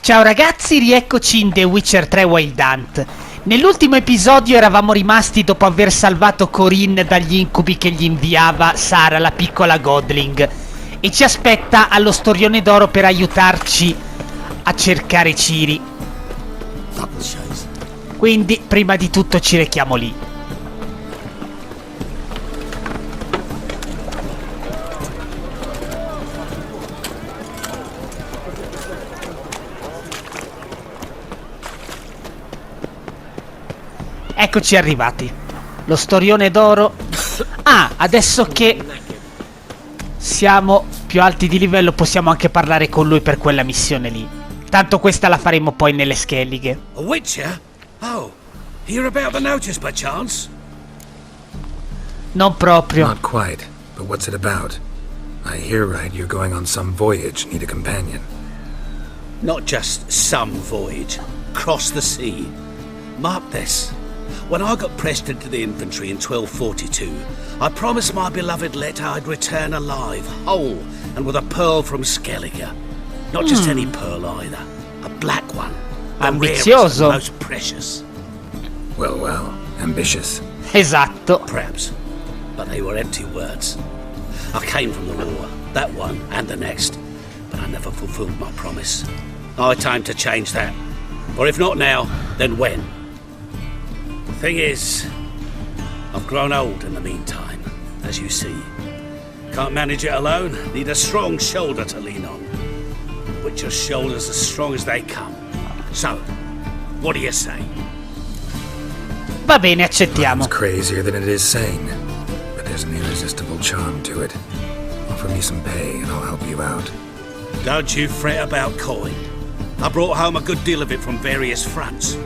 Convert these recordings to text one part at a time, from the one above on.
Ciao ragazzi, rieccoci in The Witcher 3 Wild Hunt. Nell'ultimo episodio eravamo rimasti dopo aver salvato Corinne dagli incubi che gli inviava Sara, la piccola Godling, e ci aspetta allo storione d'oro per aiutarci a cercare Ciri. Quindi, prima di tutto ci rechiamo lì. Eccoci arrivati. Lo storione d'oro. Ah, adesso che siamo più alti di livello possiamo anche parlare con lui per quella missione lì. Tanto questa la faremo poi nelle scheleghe. A Witcher? Oh, hear about the notice by chance? Non proprio. Not quite, but what's it about? I hear right you're going on some voyage, need a companion. Not just some voyage. Cross the sea. Mark this. When I got pressed into the infantry in 1242, I promised my beloved Letta I'd return alive, whole, and with a pearl from Skellige. Not just any pearl either, a black one. The rarest and most precious. Well, ambitious. Esatto. Perhaps, but they were empty words. I came from the war, that one and the next, but I never fulfilled my promise. High time to change that. Or if not now, then when? Thing is, I've grown old in the meantime, as you see. Can't manage it alone, need a strong shoulder to lean on. Witcher's shoulders as strong as they come. So, what do you say? Va bene, accettiamo. It's crazier than it is sane, but there's an irresistible charm to it. Offer me some pay and I'll help you out. Don't you fret about coin. I brought home a good deal of it from various fronts.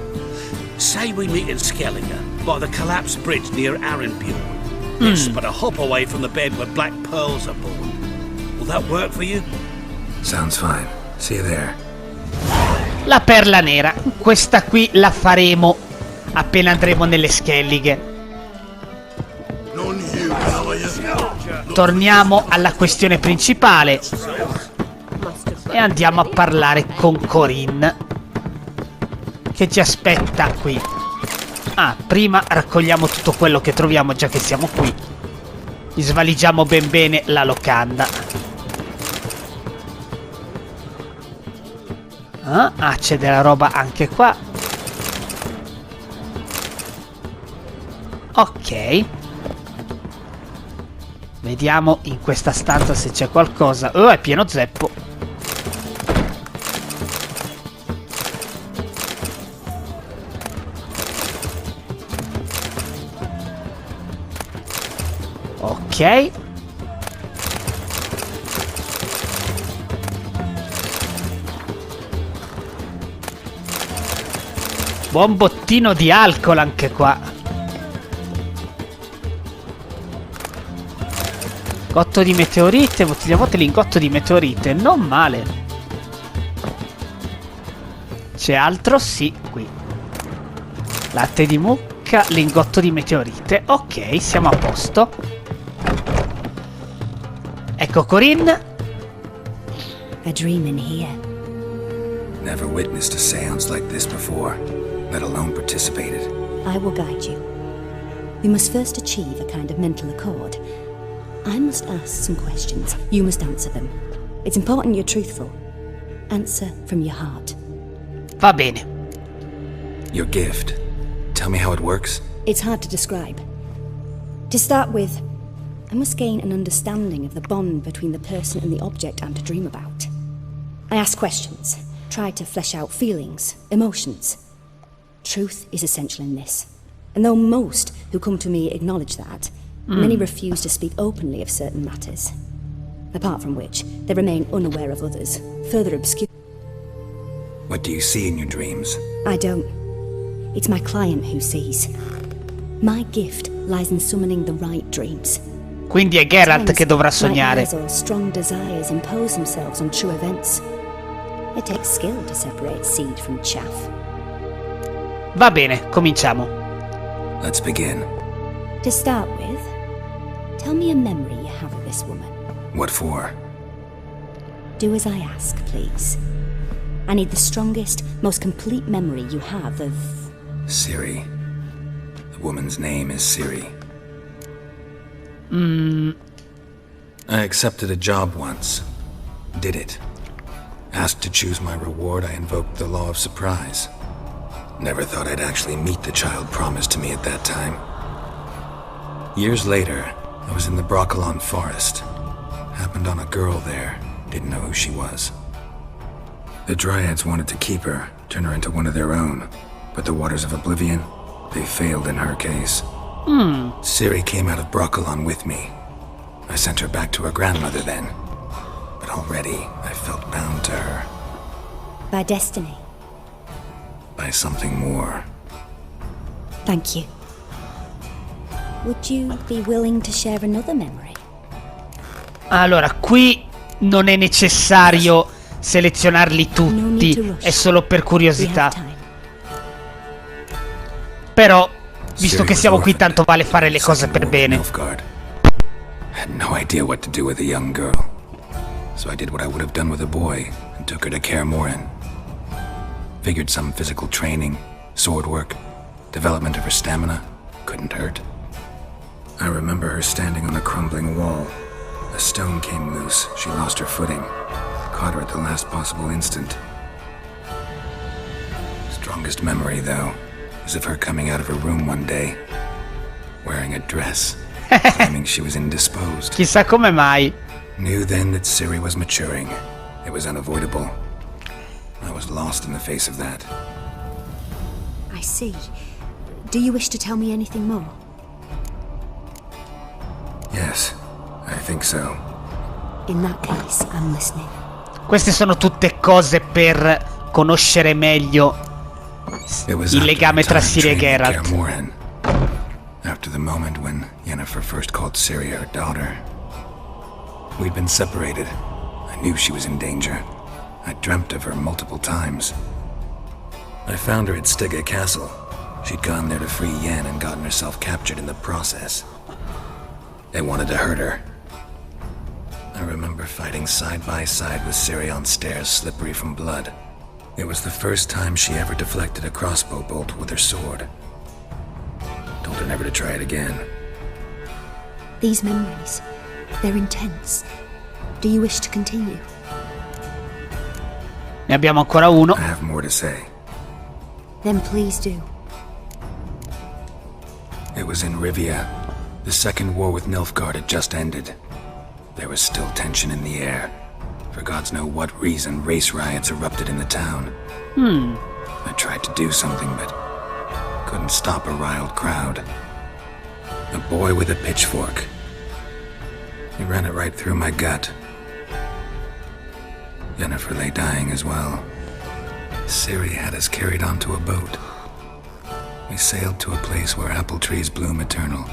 Say we meet in Skellige, by the collapsed bridge near Arenbjorn. It's but a hop away from the bed where black pearls are born. Will that work for you? Sounds fine. See you there. La perla nera. Questa qui la faremo appena andremo nelle scheleghe. Torniamo alla questione principale e andiamo a parlare con Corinne, che ci aspetta qui. Ah, prima raccogliamo tutto quello che troviamo già che siamo qui. Svaligiamo ben bene la locanda. Ah, c'è della roba anche qua. Ok. Vediamo in questa stanza se c'è qualcosa. Oh, è pieno zeppo. Ok. Buon bottino di alcol anche qua. Gotto di meteorite, bottiglia vuota, lingotto di meteorite. Non male. C'è altro? Sì, qui. Latte di mucca, lingotto di meteorite. Ok, siamo a posto. Ecco Corinne. A dream in here. Never witnessed a seance like this before, let alone participated. I will guide you. We must first achieve a kind of mental accord. I must ask some questions. You must answer them. It's important you're truthful. Answer from your heart. Va bene. Your gift. Tell me how it works. It's hard to describe. To start with, I must gain an understanding of the bond between the person and the object I'm to dream about. I ask questions, try to flesh out feelings, emotions. Truth is essential in this. And though most who come to me acknowledge that, many refuse to speak openly of certain matters. Apart from which, they remain unaware of others, further obscure. What do you see in your dreams? I don't. It's my client who sees. My gift lies in summoning the right dreams. Quindi è Geralt che dovrà sognare. Nightmares or strong desires impose themselves on true events. It takes skill to separate seed from chaff. Va bene, cominciamo. Let's begin. To start with, tell me a memory you have of this woman. What for? Do as I ask, please. I need the strongest, most complete memory you have of... Ciri. The woman's name is Ciri. I accepted a job once. Did it. Asked to choose my reward, I invoked the law of surprise. Never thought I'd actually meet the child promised to me at that time. Years later, I was in the Broccolon forest. Happened on a girl there. Didn't know who she was. The Dryads wanted to keep her, turn her into one of their own. But the Waters of Oblivion, they failed in her case. Ciri came out of Broccolon with me. I sent her back to her grandmother then. But already, I felt bound to her. by destiny. By something more. Thank you. Would you be willing to share another memory? Allora, qui non è necessario selezionarli tutti, è solo per curiosità. Però, visto che siamo qui, tanto vale fare le cose per bene. Had no idea what to do with a young girl, so I did what I would have done with a boy and took her to Kaer Morhen. Figured some physical training, sword work, development of her stamina couldn't hurt. I remember her standing on a crumbling wall. A stone came loose, she lost her footing. Caught her at the last possible instant. Strongest memory, though, is of her coming out of her room one day, wearing a dress, claiming she was indisposed. Chissà come mai. Knew then that Ciri was maturing. It was unavoidable. I was lost in the face of that. I see. Do you wish to tell me anything more? Yes, I think so. In that case, I'm listening. Queste sono tutte cose per conoscere meglio il legame tra Ciri e Geralt. After the moment when Yennefer first called Ciri her daughter. We'd been separated. I knew she was in danger. I dreamt of her multiple times. I found her at Stygga Castle. She'd gone there to free Yen and gotten herself captured in the process. They wanted to hurt her. I remember fighting side by side with Ciri on stairs slippery from blood. It was the first time she ever deflected a crossbow bolt with her sword. Told her never to try it again. These memories, they're intense. Do you wish to continue? Ne abbiamo ancora uno. I have more to say. Then please do. It was in Rivia. The second war with Nilfgaard had just ended. There was still tension in the air. For gods know what reason, race riots erupted in the town. I tried to do something, but couldn't stop a riled crowd. A boy with a pitchfork. He ran it right through my gut. Yennefer lay dying as well. Ciri had us carried onto a boat. We sailed to a place where apple trees bloom eternal.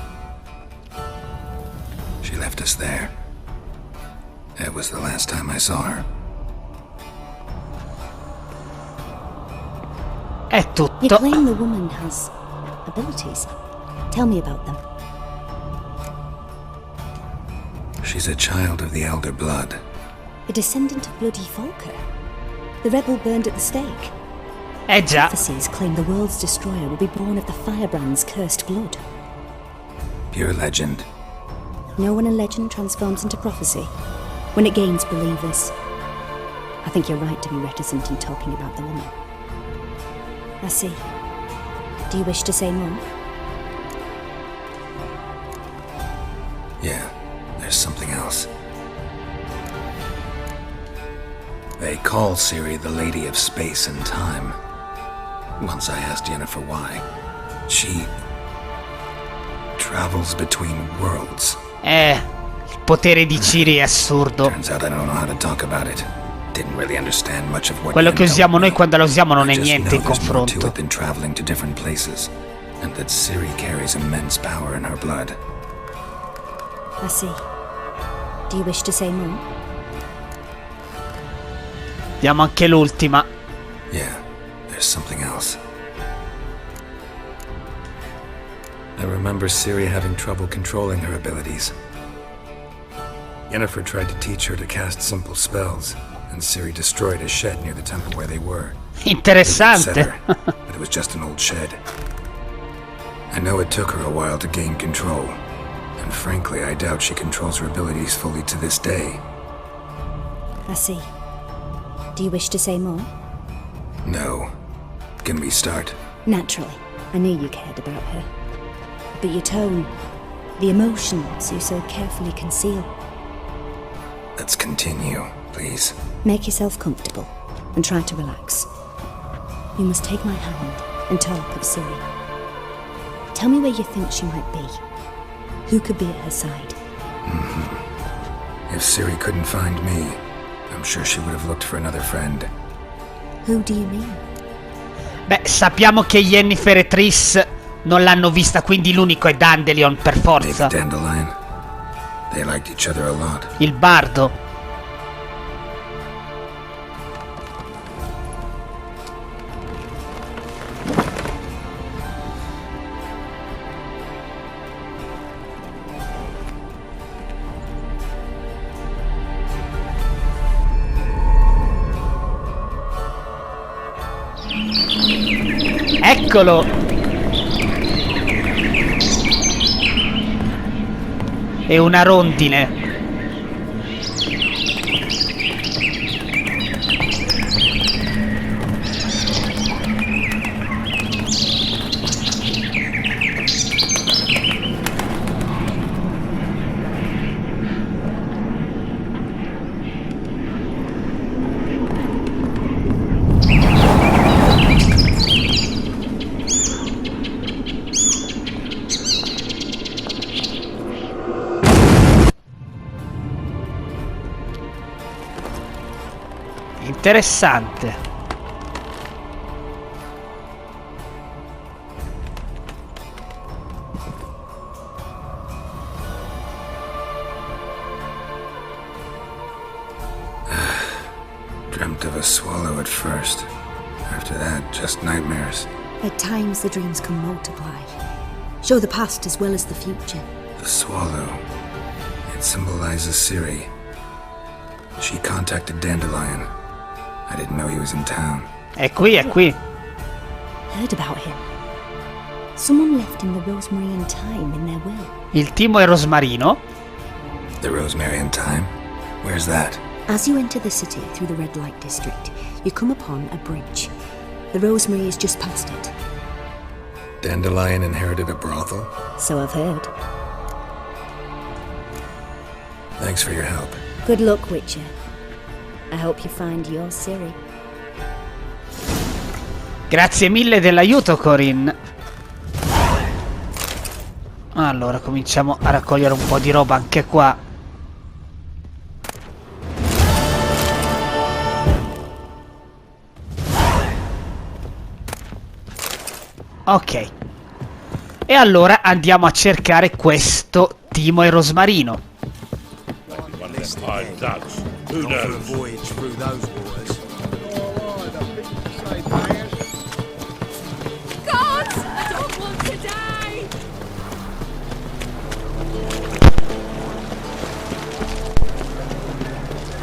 She left us there. That was the last time I saw her. È You tutto. claim the woman has abilities. Tell me about them. She's a child of the Elder Blood. A descendant of bloody Falker. The rebel burned at the stake. Già. Prophecies claim the world's destroyer will be born of the firebrand's cursed blood. Pure legend. No one in legend transforms into prophecy. When it gains believers. I think you're right to be reticent in talking about the woman. I see. Do you wish to say more? Yeah, there's something else. They call Ciri the Lady of Space and Time. Once I asked Yennefer why. She travels between worlds. Il potere di Ciri è assurdo. Turns out I don't know how to talk about it. Didn't really understand much of what Quello Yen che usiamo told noi me. quando la usiamo non I è just niente in know there's more to confronto. it than traveling to different places, and that Ciri carries immense power in her blood. I see. Do you wish to say more? Diamo anche l'ultima. Yeah, there's something else. I remember Ciri having trouble controlling her abilities. Yennefer tried to teach her to cast simple spells, and Ciri destroyed a shed near the temple where they were. Interessante. It upset her, but it was just an old shed. I know it took her a while to gain control, and frankly, I doubt she controls her abilities fully to this day. I see. Do you wish to say more? No. Can we start? Naturally. I knew you cared about her. But your tone, the emotions you so carefully conceal. Let's continue, please. Make yourself comfortable and try to relax. You must take my hand and talk of Ciri. Tell me where you think she might be. Who could be at her side? If Ciri couldn't find me, I'm sure she would have looked for another friend. Who do you mean? Beh, sappiamo che Yennefer e Triss non l'hanno vista, quindi l'unico è Dandelion per forza. Maybe Dandelion. They liked each other a lot. Il bardo. Eccolo! È una rondine. Interessante. Dreamt of a swallow at first. After that, just nightmares. At times the dreams can multiply. Show the past as well as the future. The swallow. It symbolizes Ciri. She contacted Dandelion. I didn't know he was in town. È qui, è qui. Heard about him. Someone left him the rosemary and thyme in their will. Il timo e rosmarino. The Rosemary and Thyme? Where's that? As you enter the city through the red light district, you come upon a bridge. The rosemary is just past it. Dandelion inherited a brothel? So I've heard. Thanks for your help. Good luck, Witcher. I hope you find your Ciri. Grazie mille dell'aiuto, Corinne. Allora, cominciamo a raccogliere un po' di roba anche qua. Ok. E allora andiamo a cercare questo timo e rosmarino.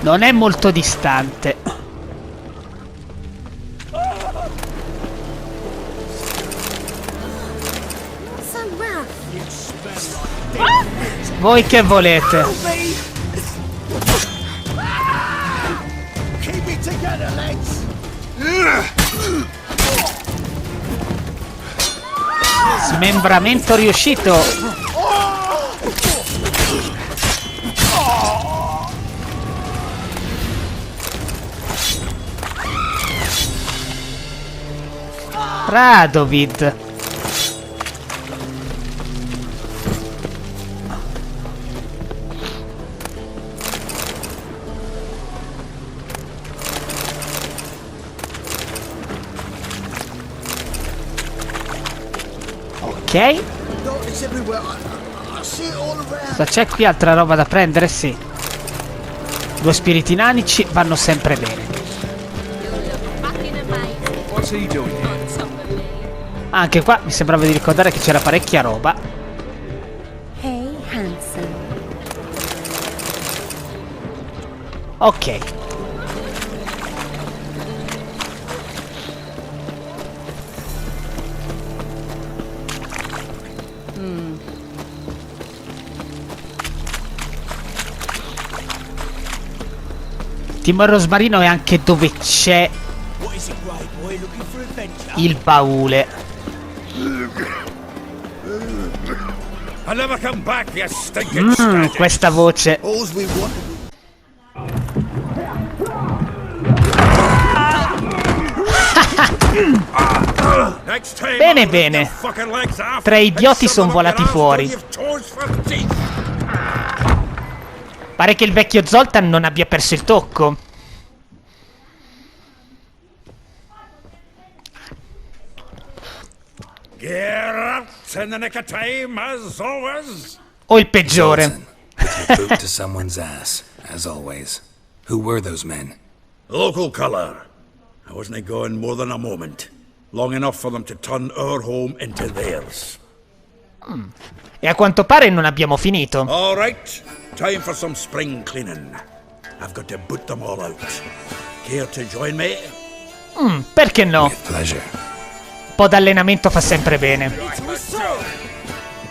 Non è molto distante. Voi che volete? Smembramento riuscito. Radovid. Ok. Cosa c'è qui? Altra roba da prendere? Sì. 2 spiriti nanici vanno sempre bene. Anche qua mi sembrava di ricordare che c'era parecchia roba. Hey, handsome. Ok. l'ultimo. Il rosmarino è anche dove c'è il baule. Questa voce. Bene, bene. 3 idioti sono volati fuori. Pare che il vecchio Zoltan non abbia perso il tocco. Geralt, in the nick of time, as always. O il peggiore. Boot to someone's ass, as always. Who were those men? Local colour. I wasn't gone more than a moment. Long enough for them to turn our home into theirs. E a quanto pare non abbiamo finito. All right, time for some spring cleaning. I've got to boot them all out. Care to join me? Perché no? With pleasure. Un po' d'allenamento fa sempre bene.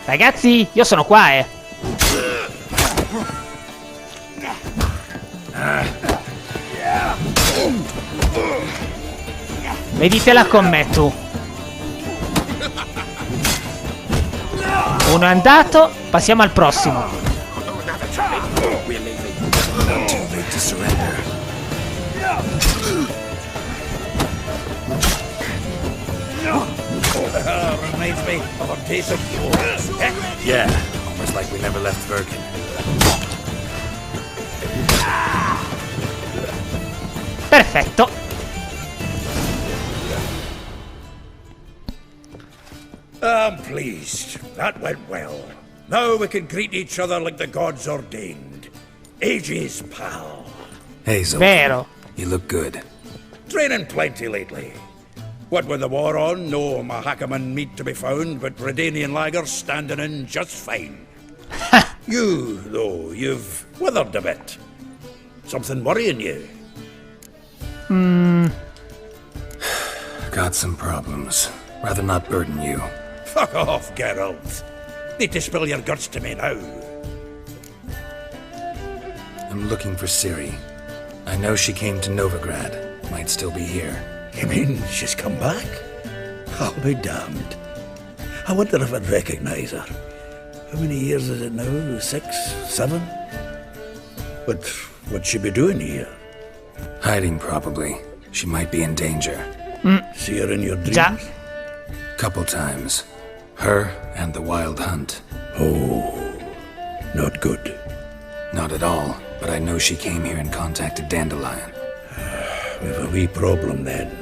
Ragazzi, io sono qua, Veditela con me, tu. Uno è andato, passiamo al prossimo. Too late to surrender. Reminds me of a taste of Yeah, almost like we never left Birkin. Perfetto. I'm pleased. That went well. Now we can greet each other like the gods ordained. Ages, pal. Hey, Zoltan. Vero. You look good. Training plenty lately. What with the war on, no Mahakaman meat to be found, but Redanian lagers standing in just fine. You, though, you've withered a bit. Something worrying you? Got some problems. Rather not burden you. Fuck off, Geralt. Need to spill your guts to me now. I'm looking for Ciri. I know she came to Novigrad. Might still be here. You mean she's come back? I'll be damned. I wonder if I'd recognize her. How many years is it now? 6, 7? But what'd she be doing here? Hiding, probably. She might be in danger. See her in your dreams? Già. Couple times. Her and the Wild Hunt. Oh, not good. Not at all, but I know she came here and contacted Dandelion. We've a wee problem then.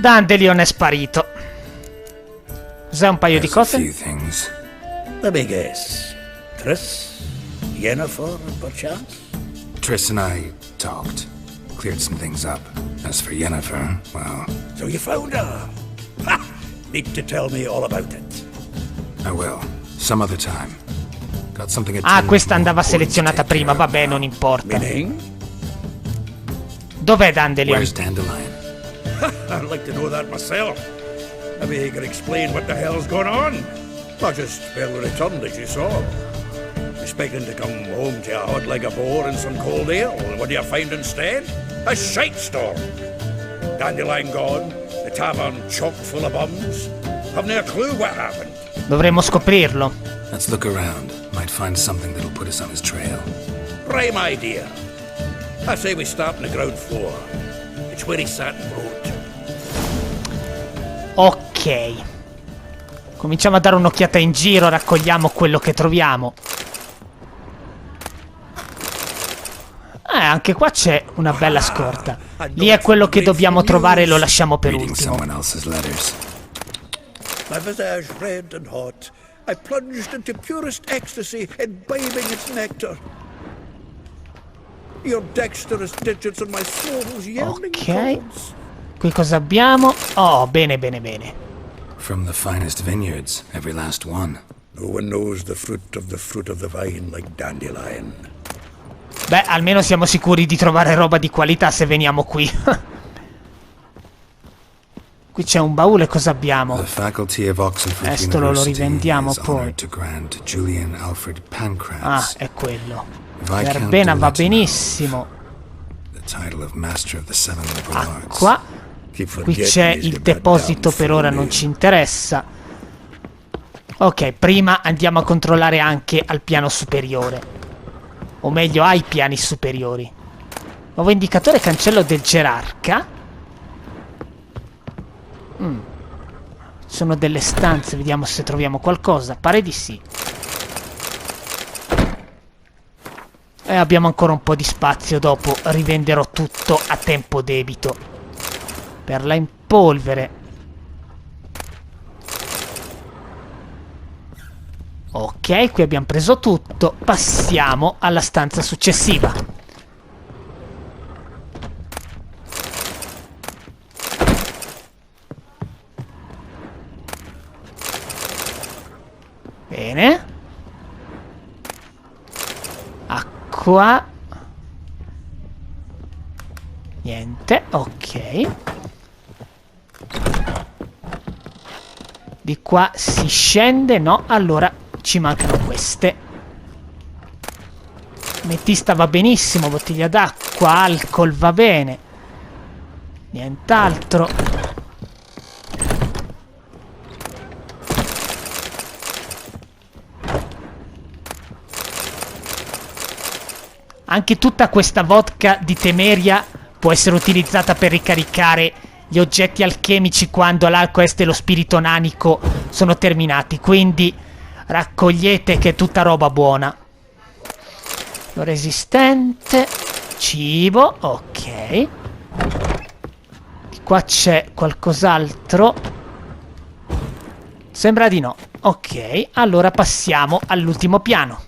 Dandelion è sparito. Cos'è un paio di There's a cose? few things. Let me guess. Triss? Yennefer, perchance? Triss and I talked. Cleared some things up. As for Yennefer, well, So you found her? Ha! Need to tell me all about it. I will. Some other time. Got something Ah, attended questa more andava important to selezionata take prima. care of Vabbè, now. non importa. Meaning? Dov'è Dandelion? Where's Dandelion? I'd like to know that myself. Maybe he could explain what the hell's going on. I just barely returned, as you saw. Expecting to come home to a hot leg of boar and some cold ale. What do you find instead? A shite storm. Dandelion gone, the tavern chock full of bums. Haven't a clue what happened. Dovremmo scoprirlo. Let's look around. Might find something that'll put us on his trail. Prime idea. I say we start on the ground floor. It's where he sat and wrote. Ok. Cominciamo a dare un'occhiata in giro, raccogliamo quello che troviamo. Anche qua c'è una bella scorta. Lì è quello che dobbiamo trovare e lo lasciamo per Reading ultimo. someone else's letters. My visage red and hot, I plunged into purest ecstasy, imbibing its nectar. Your dexterous digits on my soul's yearning Ok. codes. Qui cosa abbiamo? Oh, bene, bene, bene. From the finest vineyards, every last one. No one knows the fruit of the vine like Dandelion. Beh, almeno siamo sicuri di trovare roba di qualità se veniamo qui. Qui c'è un baule, cosa abbiamo? The faculty of Oxford Questo lo University rivendiamo is poi. honored to grant Julian Alfred Ah, Pancras. è quello. Viscount Verbena de va Latinov. benissimo. Title of Master of the Seven Liberal Arts. Qua. Qui c'è il deposito, per ora non ci interessa. Ok, prima andiamo a controllare anche al piano superiore. O meglio, ai piani superiori. Nuovo indicatore, cancello del gerarca. Sono delle stanze, vediamo se troviamo qualcosa. Pare di sì. E abbiamo ancora un po' di spazio, dopo rivenderò tutto a tempo debito. Perla in polvere. Ok, qui abbiamo preso tutto. Passiamo alla stanza successiva. Bene. Acqua. Niente, ok. Di qua si scende, no? Allora ci mancano queste. Ametista va benissimo, bottiglia d'acqua, alcol va bene. Nient'altro. Anche tutta questa vodka di Temeria può essere utilizzata per ricaricare gli oggetti alchemici quando l'alcoest e lo spirito nanico sono terminati, quindi raccogliete che è tutta roba buona. Resistente, cibo, ok. Qua c'è qualcos'altro. Sembra di no. Ok, allora passiamo all'ultimo piano.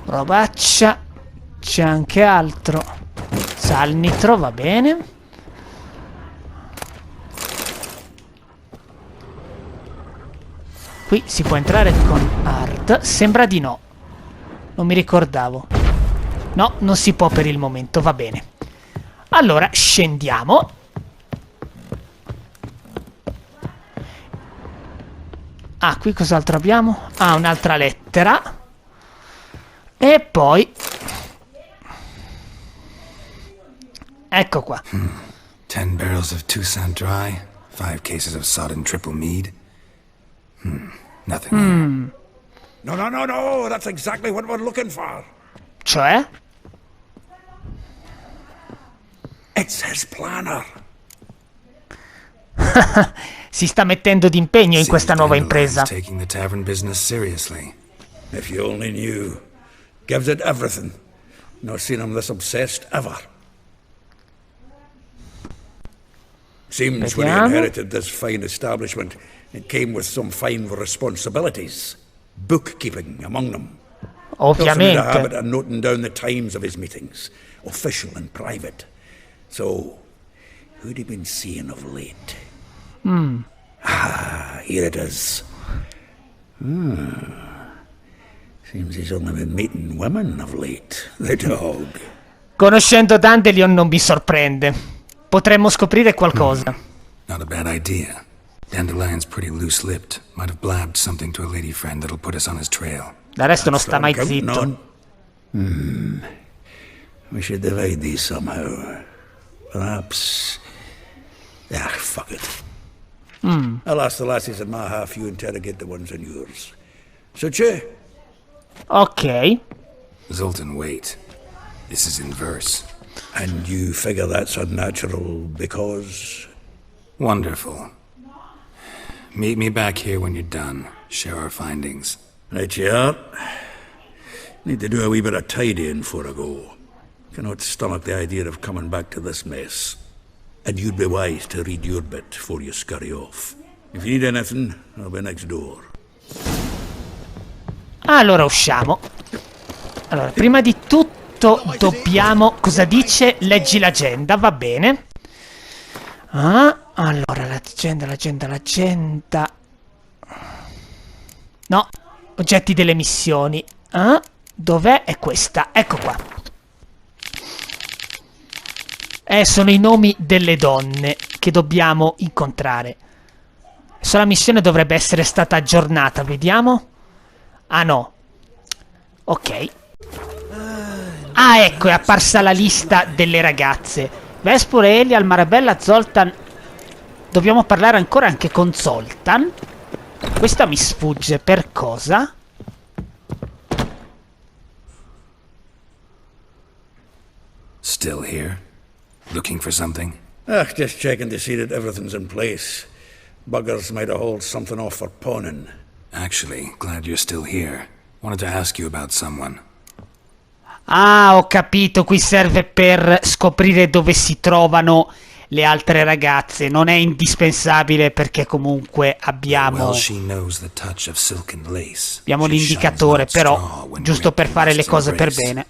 Robaccia. C'è anche altro. Salnitro, va bene. Qui si può entrare con art. Sembra di no. Non mi ricordavo. No, non si può per il momento, va bene. Allora, scendiamo. Ah, qui cos'altro abbiamo? Ah, un'altra lettera. E poi... ecco qua. 10 barrels of Toussaint Dry, 5 cases of sodden triple mead. Nothing. No, that's exactly what we're looking for. Cioè? It's his planner. Si sta mettendo d'impegno in questa nuova Dandelion's impresa. taking the tavern business seriously. If you only knew. Gives it everything. Not seen him this obsessed ever. Seems when he Vediamo. inherited this fine establishment, it came with some fine responsibilities. Bookkeeping among them. Also made a habit Ovviamente. of noting down the times of his meetings, official and private. So, who'd he been seeing of late? Ah, here it is. Seems he's only been meeting women of late. The dog. Conoscendo Dandelion non mi sorprende. Potremmo scoprire qualcosa. Not a bad idea. Dandelion's pretty loose-lipped. Might have blabbed something to a lady friend that'll put us on his trail. Del resto non sta mai Counting zitto. on. We should divide these somehow. Perhaps. Ah, fuck it. I'll ask the lassies in my half, you interrogate the ones in yours. Suche? Ok. Zoltan, wait. This is in verse. And you figure that's unnatural because. Wonderful. Meet me back here when you're done. Share our findings. Right you are. Need to do a wee bit of tidying before I go. Cannot stomach the idea of coming back to this mess. And you'd be wise to read your bit before you scurry off. If you need anything, I'll be next door. Allora usciamo. Allora, prima di tutto dobbiamo... Cosa dice? Leggi l'agenda, va bene. Ah, allora, l'agenda. No, oggetti delle missioni. Ah, dov'è? È questa, ecco qua. Sono i nomi delle donne che dobbiamo incontrare. Adesso la missione dovrebbe essere stata aggiornata, vediamo. Ah no. Ok. Ah, ecco, è apparsa la lista delle ragazze. Vespor, Elial, Marabella, Zoltan. Dobbiamo parlare ancora anche con Zoltan. Questa mi sfugge. Per cosa? Still here? Looking for something? Just checking to see that everything's in place. Buggers might have hauled something off for pawning. Actually, glad you're still here. Wanted to ask you about someone. Ah, ho capito. Qui serve per scoprire dove si trovano le altre ragazze. Non è indispensabile perché comunque abbiamo l'indicatore, però giusto per fare le cose per bene.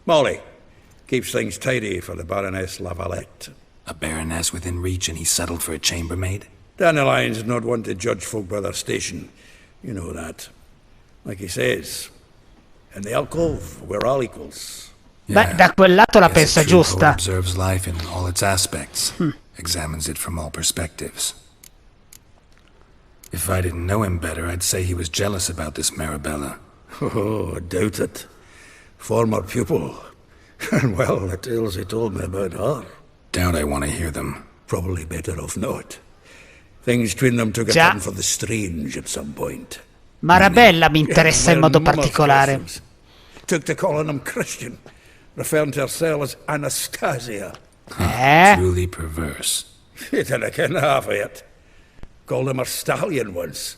Molly, keeps things tidy for the Baroness Lavalette. A baroness within reach and he settled for a chambermaid? Dandelion's not one to judge folk by their station. You know that. Like he says, in the alcove, we're all equals. Beh, da quel lato la pensa giusta. Observes life in all its aspects, examines it from all perspectives. If I didn't know him better, I'd say he was jealous about this Marabella. Oh, I doubt it. Former pupil. And well, the tales he told me about her. Doubt I want to hear them. Probably better off not. Things between them took a turn for the strange at some point. Marabella mi interessa in modo particolare. Took to calling him Christian, referring to herself as Anastasia. Truly perverse. You didn't ken half of it. Called him a stallion once.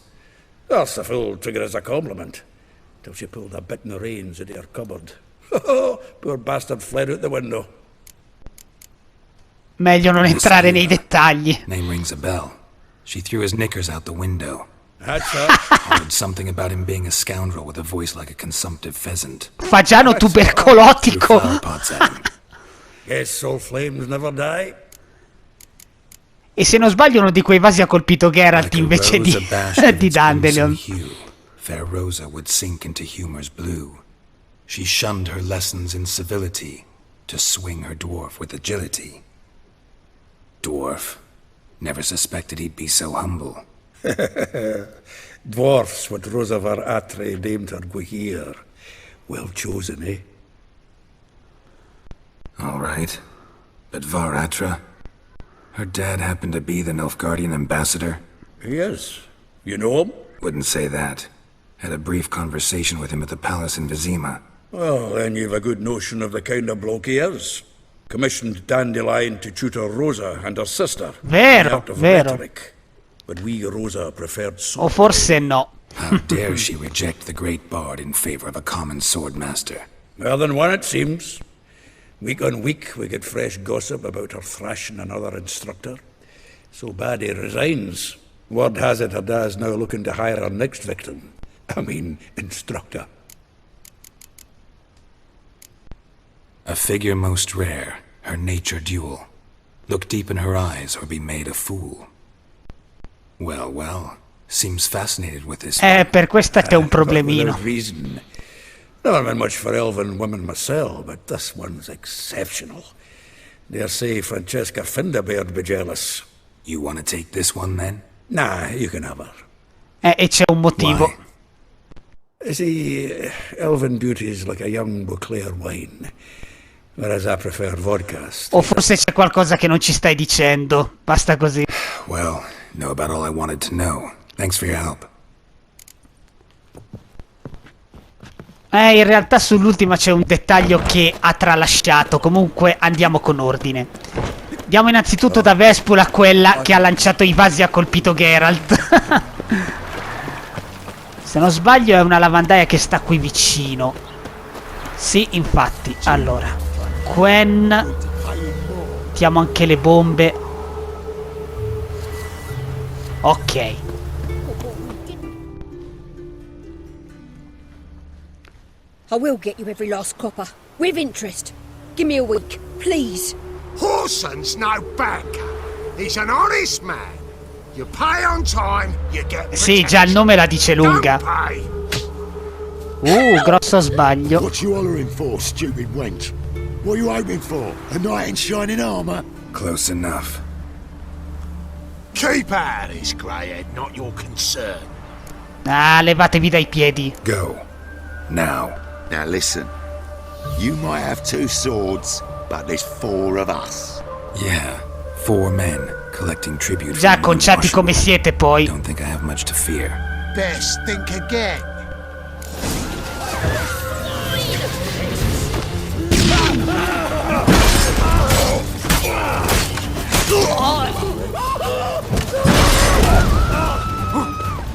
That's the fool took it as a compliment. Till she pulled a bit in the reins into her cupboard. Poor bastard fled out the window. Meglio non entrare nei dettagli. Name rings a bell. She threw his knickers out the window. That's her. Heard something about him being a scoundrel with a voice like a consumptive pheasant. Fagiano tubercolotico. Guess soul flames never die. E se non sbaglio uno di quei vasi ha colpito Geralt invece di Dandelion. Fair Rosa would sink into humor's blue. She shunned her lessons in civility to swing her dwarf with agility. Dwarf. Never suspected he'd be so humble. Dwarfs what Rosa var Atre named her Guahir. Well chosen, eh? All right. But Var Atra? Her dad happened to be the Nilfgaardian ambassador? He is. You know him? Wouldn't say that. Had a brief conversation with him at the palace in Vizima. Well, then you've a good notion of the kind of bloke he is. Commissioned Dandelion to tutor Rosa and her sister. Vero, vero. Rhetoric. But we Rosa preferred sword. O forse no. How dare she reject the great bard in favor of a common swordmaster? More than one, it seems. Week on week, we get fresh gossip about her thrashing another instructor. So bad he resigns. Word has it her dad's now looking to hire her next victim. I mean, instructor. A figure most rare, her nature dual. Look deep in her eyes or be made a fool. Well, well, seems fascinated with this. Per questa c'è un problemino. Reason. Never been much for elven women myself, but this one's exceptional. Dare say Francesca Findabaird be jealous. You want to take this one then? Nah, you can have her. E c'è un motivo. Why? See, elven beauty is like a young Beauclair wine, whereas I prefer vodka. O forse c'è qualcosa che non ci stai dicendo. Basta così. Well, know about all I wanted to know. Thanks for your help. In realtà sull'ultima c'è un dettaglio che ha tralasciato. Comunque andiamo con ordine. Andiamo innanzitutto da Vespula, quella che ha lanciato i vasi e ha colpito Geralt. Se non sbaglio è una lavandaia che sta qui vicino. Sì, infatti. Allora, Quen. Mettiamo anche le bombe. Ok. I will get you every last copper, with interest. Give me a week, please. Horson's no banker. He's an honest man. You pay on time, you get Sì, già il nome la dice lunga. Grosso sbaglio. What you hollering for, stupid wench? What are you hoping for? A knight in shining armor? Close enough. Keep out of this, greyhead, not your concern. Ah, levatevi dai piedi. Go. Now. Now listen. You might have 2 swords, but there's 4 of us. Yeah, 4 men collecting tribute. Già from conciati come siete poi. Don't think I have much to fear. Best think again.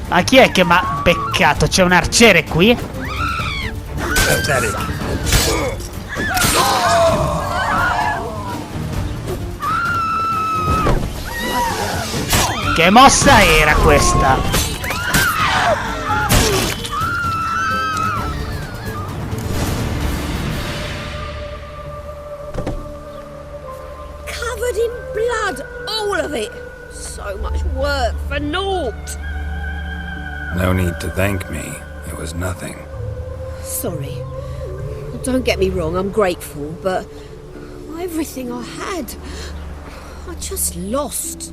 Ma chi è che m'ha beccato? C'è un arciere qui? Che mossa era questa? Covered in blood, all of it. So much work for naught. No need to thank me. It was nothing. Sorry. Don't get me wrong, I'm grateful, but everything I had, I just lost.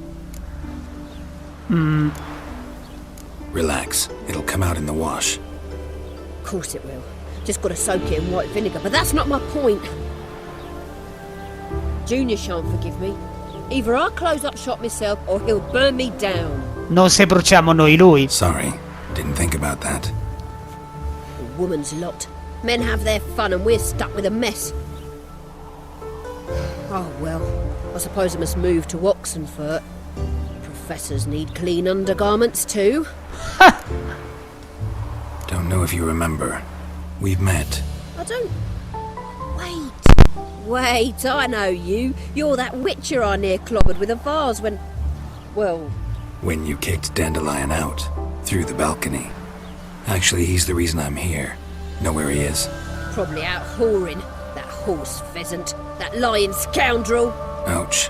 Relax. It'll come out in the wash. Of course it will. Just gotta soak it in white vinegar, but that's not my point. Junior shan't forgive me. Either I'll close up shop myself or he'll burn me down. Non se bruciamo noi lui. Sorry. Didn't think about that. A woman's lot. Men have their fun and we're stuck with a mess. Oh well, I suppose I must move to Oxenfurt. Professors need clean undergarments too. Don't know if you remember. We've met. I don't... Wait, I know you. You're that witcher I near clobbered with a vase when... Well... When you kicked Dandelion out. Through the balcony. Actually, he's the reason I'm here. Know where he is? Probably out whoring. That horse pheasant. That lying scoundrel. Ouch.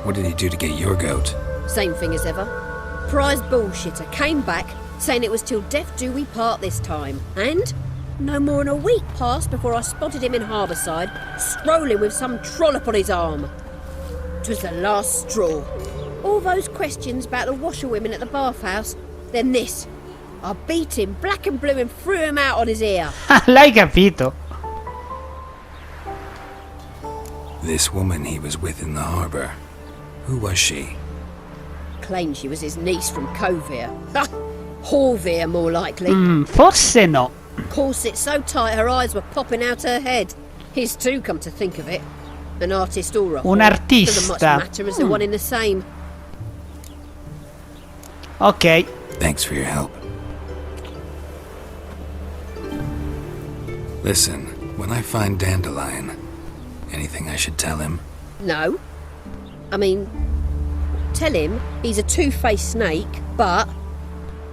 What did he do to get your goat? Same thing as ever. Prize bullshitter came back, saying it was till death do we part this time. And no more than a week passed before I spotted him in Harbourside, strolling with some trollop on his arm. 'Twas the last straw. All those questions about the washerwomen at the bathhouse, then this. I beat him black and blue and threw him out on his ear. L'hai capito? This woman he was with in the harbor. Who was she? Claimed she was his niece from Covere. Ha! Horvere, more likely. Forse no. Corset so tight her eyes were popping out her head. His too, come to think of it. An artist or a Un whore. artista. Doesn't much matter as the one in the same. Ok. Thanks for your help. Listen, when I find Dandelion, anything I should tell him? No. I mean, tell him he's a two-faced snake, but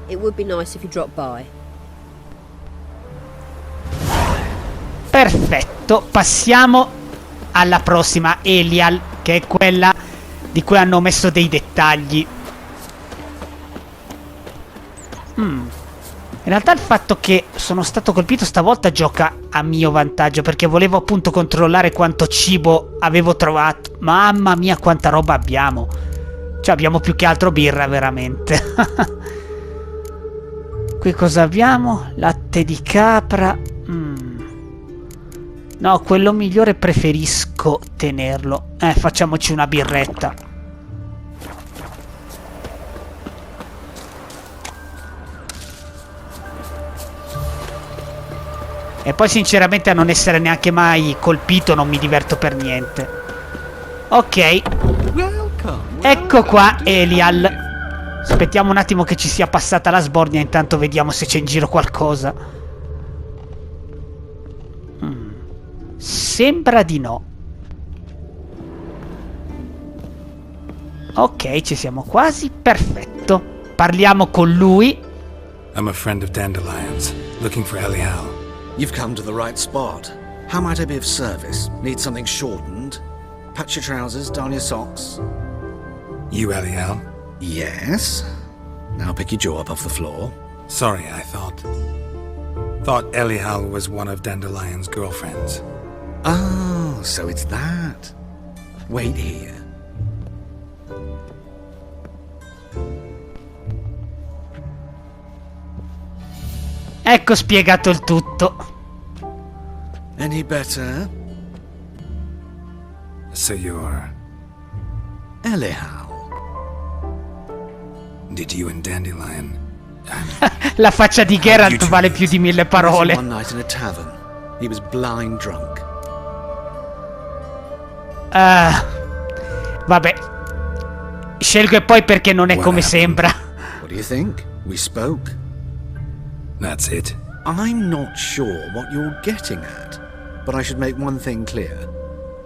it would be nice if he dropped by. Perfetto. Passiamo alla prossima, Elial, che è quella di cui hanno messo dei dettagli. In realtà il fatto che sono stato colpito stavolta gioca a mio vantaggio, perché volevo appunto controllare quanto cibo avevo trovato. Mamma mia quanta roba abbiamo. Cioè abbiamo più che altro birra veramente. Qui cosa abbiamo? Latte di capra. No, quello migliore preferisco tenerlo. Facciamoci una birretta. E poi sinceramente a non essere neanche mai colpito non mi diverto per niente. Ok. Ecco qua Elial. Aspettiamo un attimo che ci sia passata la sbornia, intanto vediamo se c'è in giro qualcosa. Sembra di no. Ok, ci siamo quasi. Perfetto. Parliamo con lui. I'm a friend of Dandelion's, looking for Elial. You've come to the right spot. How might I be of service? Need something shortened? Patch your trousers, darn your socks. You Elial? Yes. Now pick your jaw up off the floor. Sorry, I thought Elial was one of Dandelion's girlfriends. Oh, so it's that. Wait here. Ecco spiegato il tutto. Any better? So you're... Anyhow. Did you and Dandelion... La faccia di Geralt vale più di 1000 parole. One night in a tavern. He was blind drunk. Vabbè. Scelgo e poi perché non è come sembra. What do you think? We spoke. That's it? I'm not sure what you're getting at, but I should make one thing clear.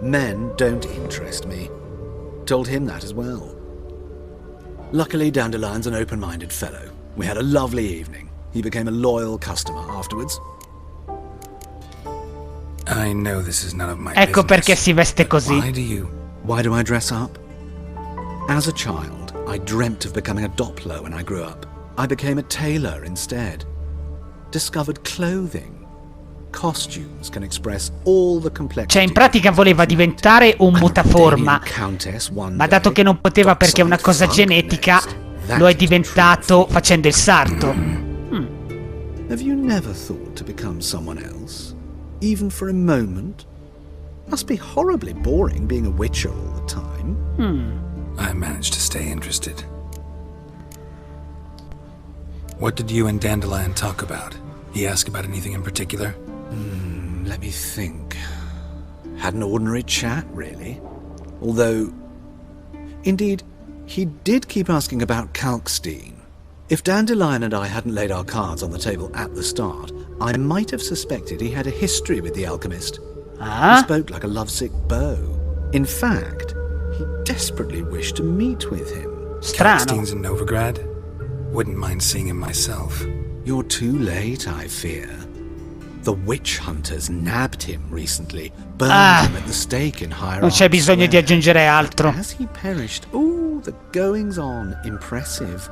Men don't interest me. Told him that as well. Luckily, Dandelion's an open-minded fellow. We had a lovely evening. He became a loyal customer afterwards. I know this is none of my Ecco business, perché si veste così. Why do I dress up? As a child, I dreamt of becoming a Doppler when I grew up. I became a tailor instead. Discovered clothing. Costumes can express all the complexity. Cioè in pratica voleva diventare un mutaforma, ma dato che non poteva perché è una cosa genetica, lo è diventato facendo il sarto. Have you never thought to become someone else? Even for a moment? Must be horribly boring being a witcher all the time. I managed to stay interested. What did you and Dandelion talk about? He asked about anything in particular? Let me think. Had an ordinary chat, really. Although, indeed, he did keep asking about Kalkstein. If Dandelion and I hadn't laid our cards on the table at the start, I might have suspected he had a history with the alchemist. He spoke like a lovesick beau. In fact, he desperately wished to meet with him. Kalkstein's in Novigrad? Wouldn't mind seeing him myself. You're too late, I fear. The witch hunters nabbed him recently, burned him at the stake in Higher. Non c'è bisogno di aggiungere altro. As he perished, the goings on, impressive.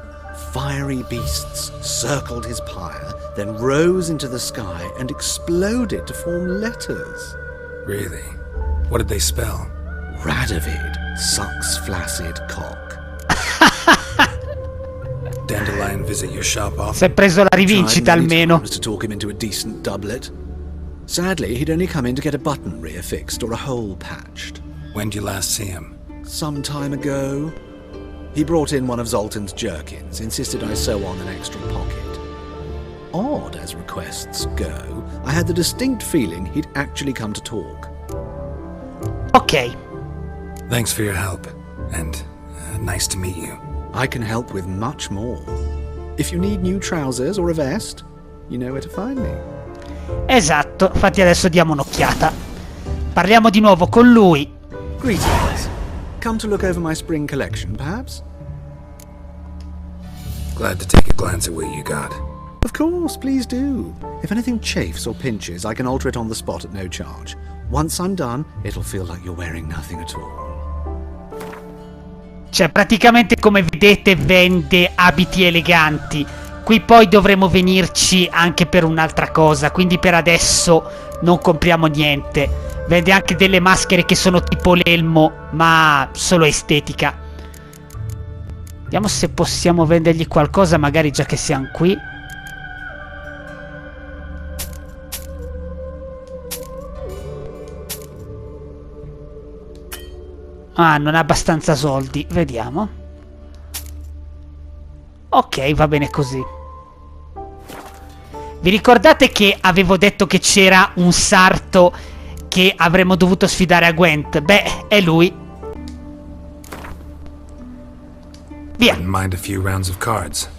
Fiery beasts circled his pyre, then rose into the sky and exploded to form letters. Really? What did they spell? Radovid sucks flaccid cock. Dandelion visit your shop often? Si è preso la rivincita almeno. To talk him into a decent doublet. Sadly, he'd only come in to get a button reaffixed or a hole patched. When did you last see him? Some time ago. He brought in one of Zoltan's jerkins, insisted I sew on an extra pocket. Odd as requests go, I had the distinct feeling he'd actually come to talk. Ok. Thanks for your help, and nice to meet you. I can help with much more. If you need new trousers or a vest, you know where to find me. Esatto, infatti adesso diamo un'occhiata. Parliamo di nuovo con lui. Greetings. Come to look over my spring collection, perhaps? Glad to take a glance at what you got. Of course, please do. If anything chafes or pinches, I can alter it on the spot at no charge. Once I'm done, it'll feel like you're wearing nothing at all. Cioè, praticamente, come vedete, vende abiti eleganti. Qui poi dovremo venirci anche per un'altra cosa, quindi per adesso non compriamo niente. Vende anche delle maschere che sono tipo l'elmo, ma solo estetica. Vediamo se possiamo vendergli qualcosa, magari già che siamo qui. Ah, non ha abbastanza soldi. Vediamo. Ok, va bene così. Vi ricordate che avevo detto che c'era un sarto che avremmo dovuto sfidare a Gwent? Beh, è lui. Via. Wouldn't mind a few rounds of cards.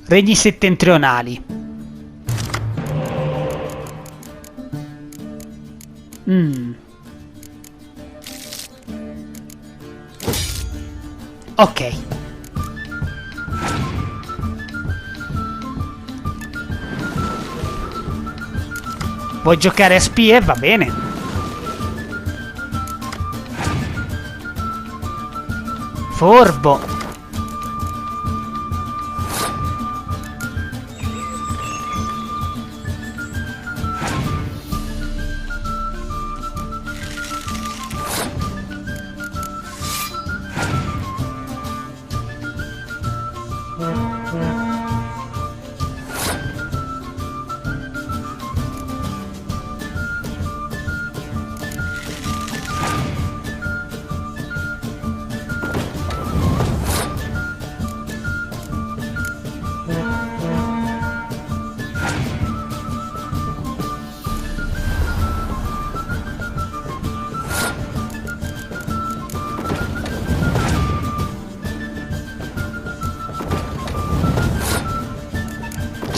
Regni settentrionali. Ok. Vuoi giocare a spie? Va bene. Forbo.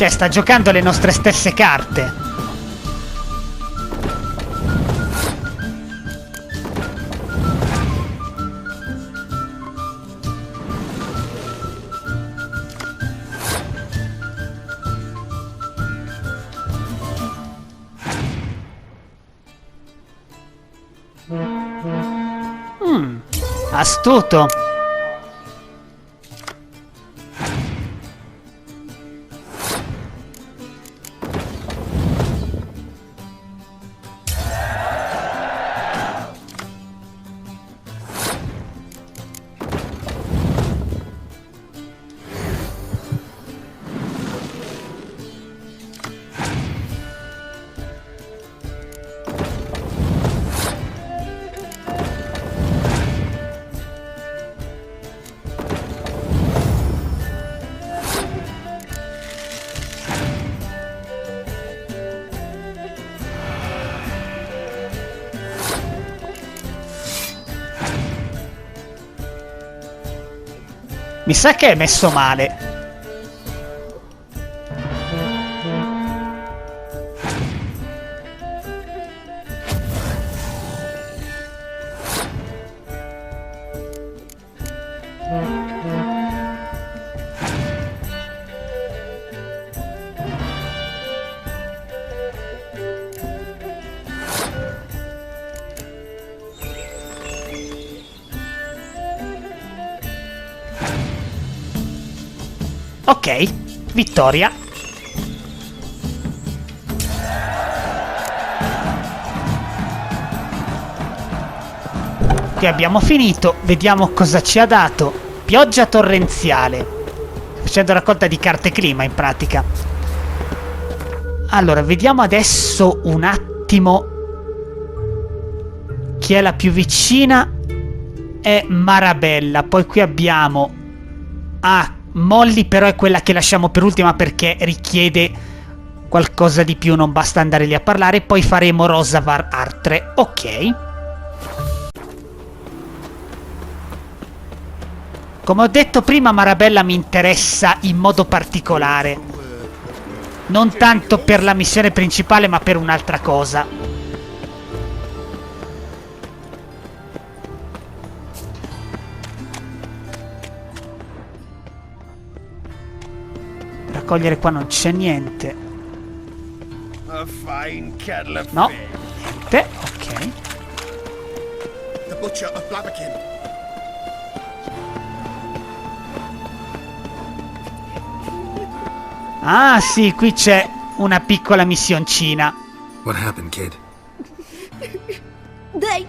Cioè, sta giocando le nostre stesse carte. Astuto. Mi sa che è messo male. Ok, vittoria. Qui abbiamo finito, vediamo cosa ci ha dato. Pioggia torrenziale. Facendo raccolta di carte clima in pratica. Allora, vediamo adesso un attimo chi è la più vicina. È Marabella. Poi qui abbiamo Molly, però è quella che lasciamo per ultima perché richiede qualcosa di più, non basta andare lì a parlare. Poi faremo Rosavar Artre. Ok. Come ho detto prima, Marabella mi interessa in modo particolare. Non tanto per la missione principale, ma per un'altra cosa. Raccogliere qua non c'è niente. No, niente, ok. Ah sì, qui c'è una piccola missioncina. What happened, kid? They...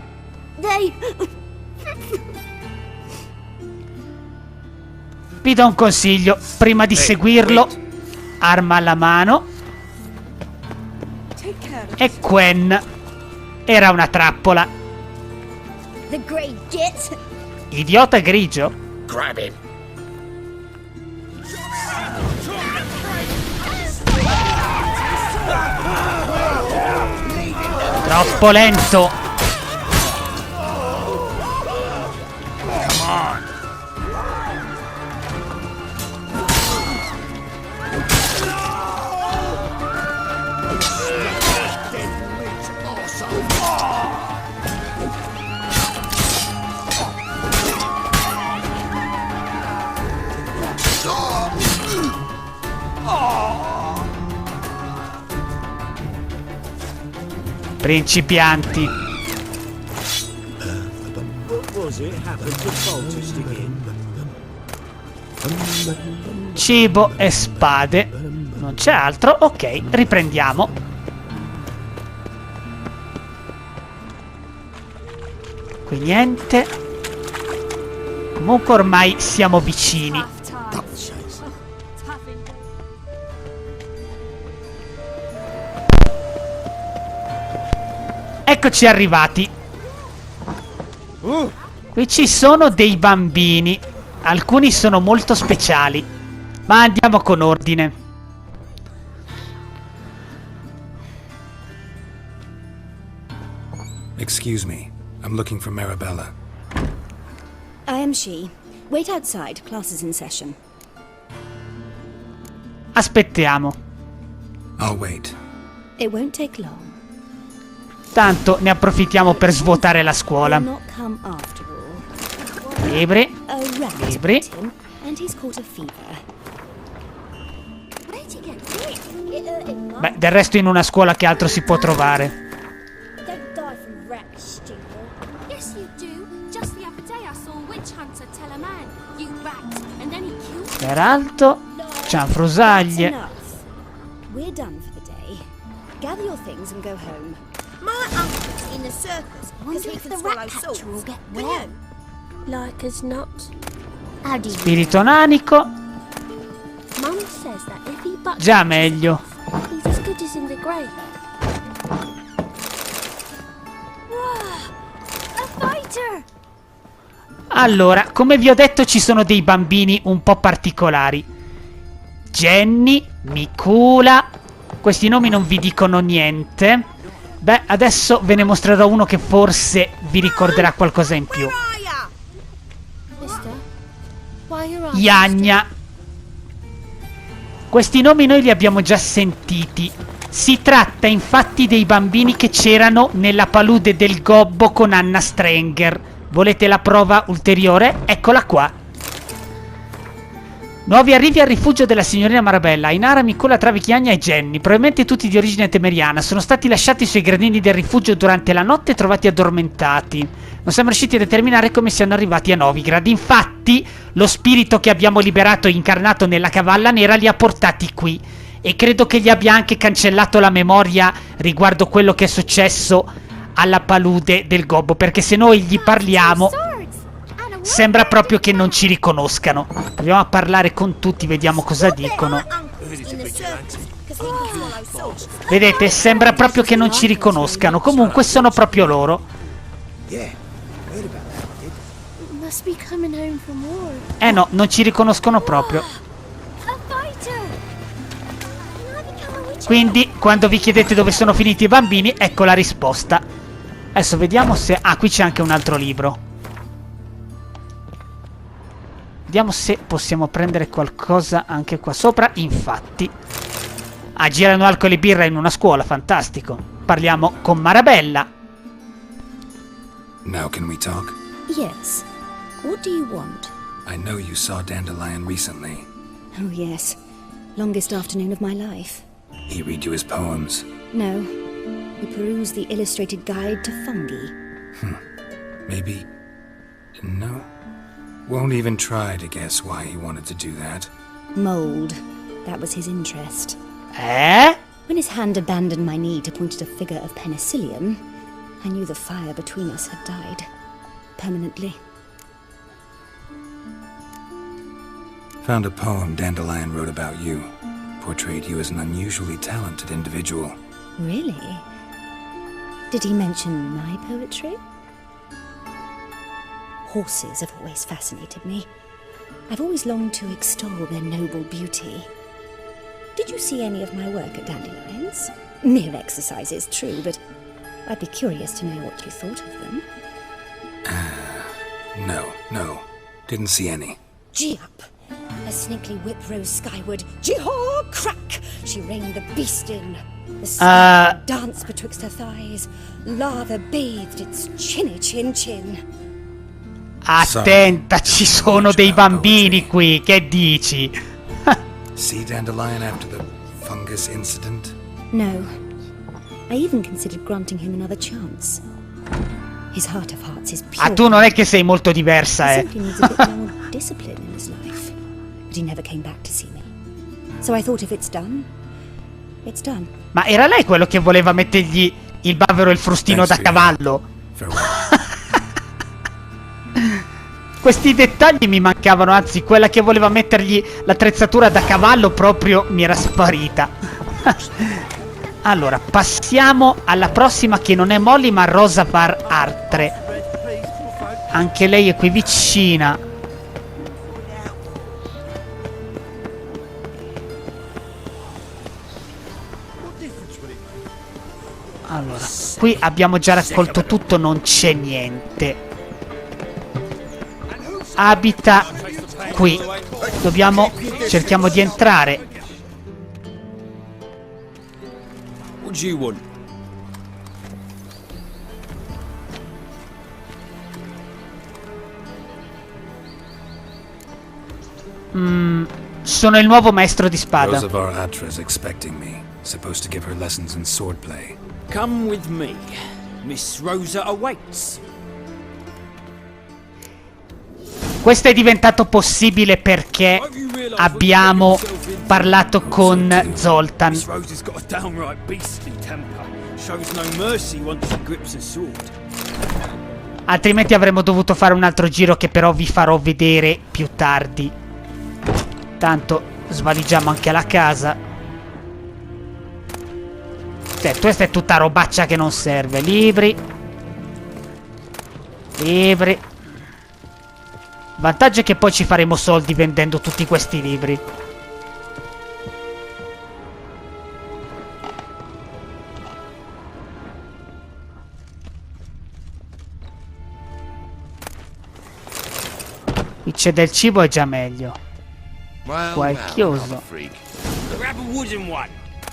Vi do un consiglio, prima di seguirlo, arma alla mano. E Quen era una trappola. The grey git. Idiota grigio? Grab him. Troppo lento. Principianti. Cibo e spade. Non c'è altro. Ok, riprendiamo. Qui niente. Comunque ormai siamo vicini. Eccoci arrivati. Qui ci sono dei bambini. Alcuni sono molto speciali. Ma andiamo con ordine. Excuse me. I'm looking for Marabella. I am she. Wait outside. Class is in session. aspettiamo. I'll wait. It won't take long. Tanto ne approfittiamo per svuotare la scuola. He'll not come after all. Libri. A rat Libri. bit him, and he's caught a fever. Where'd he get this? Beh, del resto in una scuola che altro si può trovare? Don't die from rat, stupid. Yes, you do. Just the other day I saw a witch hunter tell a man, "You rat," and then he killed him. Geralt. Cianfrusaglie. Enough. We're done for the day. Gather your things and go home. My uncle's in the circus because he can swallow swords. get Can well. you? Like as not. How do you Spirito nanico. Mum says that if he bucks Già meglio. he's as good as in the grave. A fighter! Allora, come vi ho detto, ci sono dei bambini un po' particolari. Jenny, Mikula. Questi nomi non vi dicono niente. Beh, adesso ve ne mostrerò uno che forse vi ricorderà qualcosa in più. Where are ya? Mister, why are you Iagna. Questi nomi noi li abbiamo già sentiti. Si tratta infatti dei bambini che c'erano nella palude del gobbo con Anna Strenger. Volete la prova ulteriore? Eccola qua. Nuovi arrivi al rifugio della signorina Marabella. Inara, Mikula, Travichiagna e Jenny, probabilmente tutti di origine temeriana, sono stati lasciati sui gradini del rifugio durante la notte e trovati addormentati. Non siamo riusciti a determinare come siano arrivati a Novigrad. Infatti, lo spirito che abbiamo liberato e incarnato nella cavalla nera li ha portati qui. E credo che gli abbia anche cancellato la memoria riguardo quello che è successo alla palude del gobbo, perché se noi gli parliamo sembra proprio che non ci riconoscano. Proviamo a parlare con tutti, vediamo cosa dicono. My uncle's in the circus because he can swallow swords. Vedete, sembra proprio che non ci riconoscano. Comunque sono proprio loro. Must be coming home from war. Eh no, non ci riconoscono proprio. A fighter! Can I become a witch? Quindi, quando vi chiedete dove sono finiti i bambini, ecco la risposta. Adesso vediamo se... Ah, qui c'è anche un altro libro. Vediamo se possiamo prendere qualcosa anche qua sopra. Infatti, girano alcol e birra in una scuola, fantastico. Parliamo con Marabella. Now can we talk? Yes. What do you want? I know you saw Dandelion recently. Oh, yes. Longest afternoon of my life. He read you his poems. No. We perused the illustrated guide to fungi. Maybe... No? Won't even try to guess why he wanted to do that. Mold. That was his interest. Eh? When his hand abandoned my knee to point at a figure of penicillium, I knew the fire between us had died. Permanently. Found a poem Dandelion wrote about you. Portrayed you as an unusually talented individual. Really? Did he mention my poetry? Horses have always fascinated me. I've always longed to extol their noble beauty. Did you see any of my work at Dandelion's? Mere exercises, true, but I'd be curious to know what you thought of them. No. Didn't see any. Gee up! Her snakely whip rose skyward. Jee-haw! Crack! She reined the beast in. The snake danced betwixt her thighs. Lava bathed its chinny chin. Attenta, ci sono dei bambini qui, che dici? See Dandelion after the fungus incident? No. I even considered granting him another chance. His heart of hearts is pure. Ah, tu non è che sei molto diversa, He simply needs a bit more discipline in his life. But he never came back to see me. So I thought if it's done, it's done. Ma era lei quello che voleva mettergli il bavero e il frustino da cavallo? Questi dettagli mi mancavano, anzi quella che voleva mettergli l'attrezzatura da cavallo proprio mi era sparita. Allora, passiamo alla prossima che non è Molly ma Rosa Bar Artre. Anche lei è qui vicina. Allora, qui abbiamo già raccolto tutto, non c'è niente. Abita qui. Cerchiamo di entrare. What do you want? Sono il nuovo maestro di spada. Rosa var Atra's expecting me. Supposed to give her lessons in swordplay. Come with me. Miss Rosa awaits. Questo è diventato possibile perché abbiamo parlato con Zoltan. Miss Rosa's got a downright beastly temper. Shows no mercy once she grips a sword. Altrimenti avremmo dovuto fare un altro giro che però vi farò vedere più tardi. Tanto svaligiamo anche la casa. Questa è tutta robaccia che non serve. Libri. Libri. Il vantaggio è che poi ci faremo soldi vendendo tutti questi libri. Qui c'è del cibo, è già meglio. Qua è chiuso. Grab a wooden one.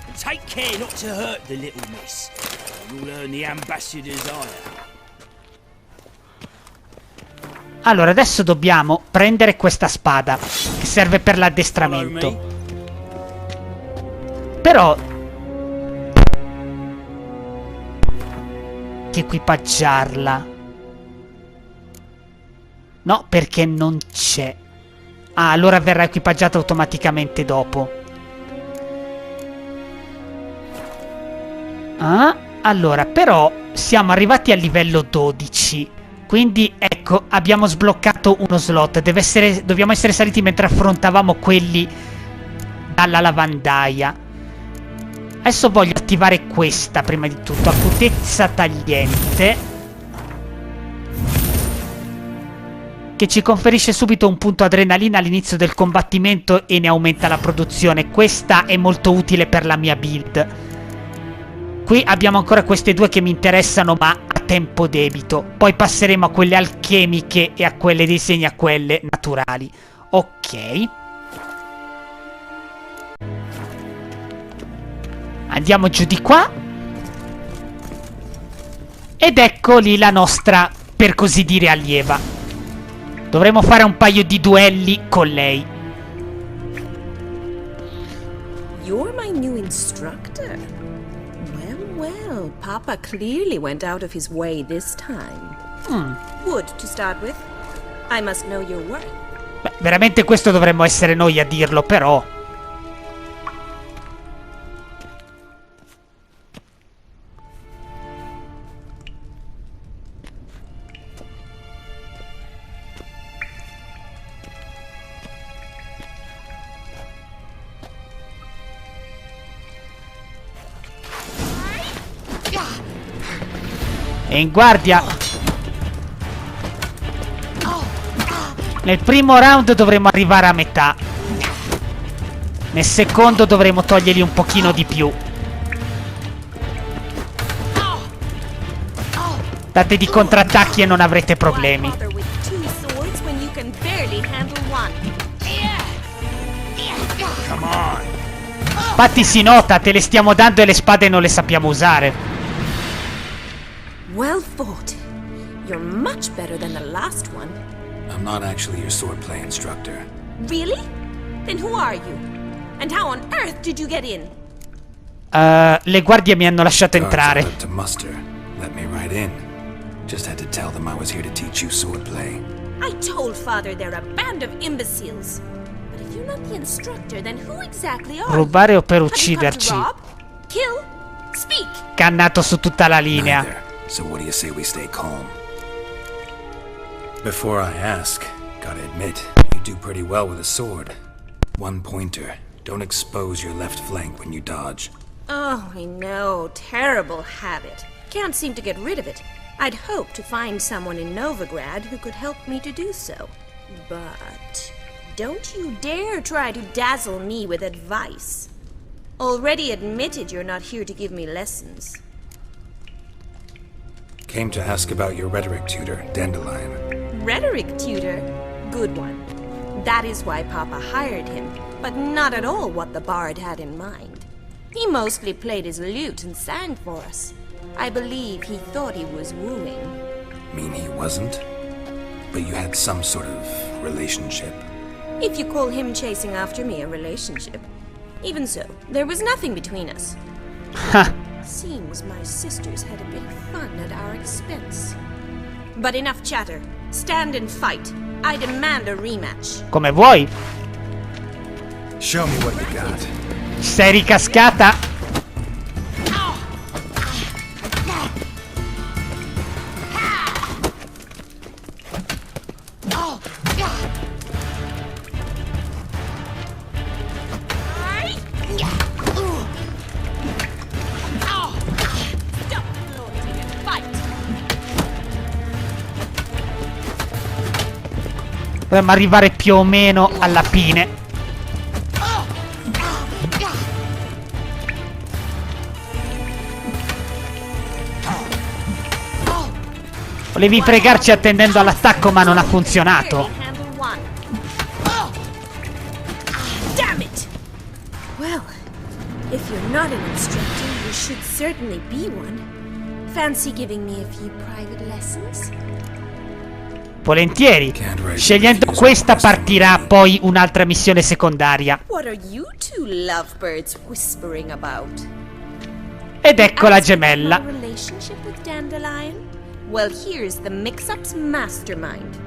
And take care not to hurt the little miss. You'll earn the ambassador's ire. Allora, adesso dobbiamo prendere questa spada che serve per l'addestramento. Però equipaggiarla. No, perché non c'è. Ah, allora verrà equipaggiata automaticamente dopo. Ah, allora, però siamo arrivati al livello 12. Quindi, ecco, abbiamo sbloccato uno slot. Dobbiamo essere saliti mentre affrontavamo quelli dalla lavandaia. Adesso voglio attivare questa, prima di tutto. Acutezza tagliente. Che ci conferisce subito un punto adrenalina all'inizio del combattimento e ne aumenta la produzione. Questa è molto utile per la mia build. Qui abbiamo ancora queste due che mi interessano, ma a tempo debito. Poi passeremo a quelle alchemiche e a quelle dei segni, a quelle naturali. Ok. Andiamo giù di qua. Ed ecco lì la nostra, per così dire, allieva. Dovremo fare un paio di duelli con lei. You're my new instructor. Well, Papa clearly went out of his way this time. Wood, to start with. I must know your worth. Beh, veramente questo dovremmo essere noi a dirlo, però. E in guardia. Nel primo round dovremo arrivare a metà. Nel secondo dovremo togliergli un pochino di più. Date di contrattacchi e non avrete problemi. Infatti si nota, te le stiamo dando e le spade non le sappiamo usare. Well fought. You're much better than the last one. I'm not actually your swordplay instructor. Really? Then who are you? And how on earth did you get in? Le guardie mi hanno lasciato entrare. To muster. Let me right in. Just had to tell them I was here to teach you swordplay. I told Father they're a band of imbeciles. But if you're not the instructor, then who exactly are you? Rubare o per ucciderci? Kill? Speak! Cannato su tutta la linea. Neither. So what do you say we stay calm? Before I ask, gotta admit, you do pretty well with a sword. One pointer. Don't expose your left flank when you dodge. Oh, I know. Terrible habit. Can't seem to get rid of it. I'd hoped to find someone in Novigrad who could help me to do so. But don't you dare try to dazzle me with advice. Already admitted you're not here to give me lessons. Came to ask about your rhetoric tutor, Dandelion. Rhetoric tutor? Good one. That is why Papa hired him, but not at all what the bard had in mind. He mostly played his lute and sang for us. I believe he thought he was wooing. Mean he wasn't? But you had some sort of relationship? If you call him chasing after me a relationship. Even so, there was nothing between us. Ha! Seems my sisters had a bit of fun at our expense. But enough chatter. Stand and fight. I demand a rematch. Come vuoi. Show me what you got. Sei ricascata? Dovremmo arrivare più o meno alla fine. Volevi fregarci attendendo all'attacco, ma non ha funzionato. Damn it! Well, if you're not an instructor, you should certainly be one. Fancy giving me a few private lessons? Volentieri. Scegliendo questa partirà poi un'altra missione secondaria. What are you two lovebirds whispering about? Ed ecco la gemella. Relationship with Dandelion? Well, here's the mix-up's mastermind.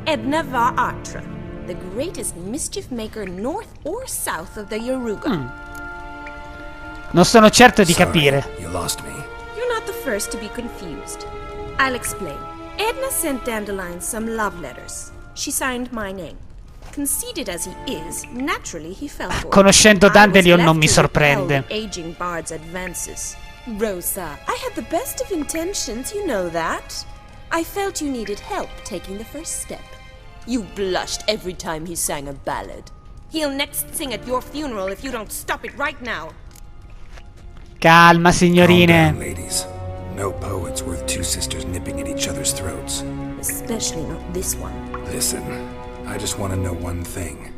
Edna Va'Atra, the greatest mischief maker north or south of the Yaruga. Non sono certo di capire. You lost me. You're not the first to be confused. I'll explain. Edna sent Dandelion some love letters. She signed my name. Conceited as he is, naturally he fell for it. Conoscendo Dandelion non mi sorprende. Aging bard's advances. Rosa, I had the best of intentions, you know that. I felt you needed help taking the first step. You blushed every time he sang a ballad. He'll next sing at your funeral if you don't stop it right now. Calma, signorine. Calm down, ladies. No poet's worth two sisters nipping at each other's throats. Especially not this one. Listen, I just want to know one thing.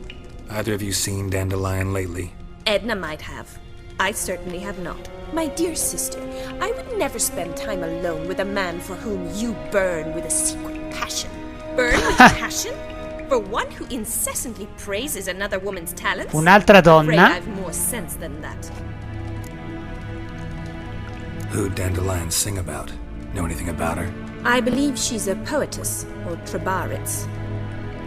Either of you seen Dandelion lately? Edna might have. I certainly have not. My dear sister, I would never spend time alone with a man for whom you burn with a secret passion. Burn with passion? For one who incessantly praises another woman's talents? Un'altra I'm afraid donna. I've more sense than that. Who'd Dandelion sing about? Know anything about her? I believe she's a poetess, or trabaritz.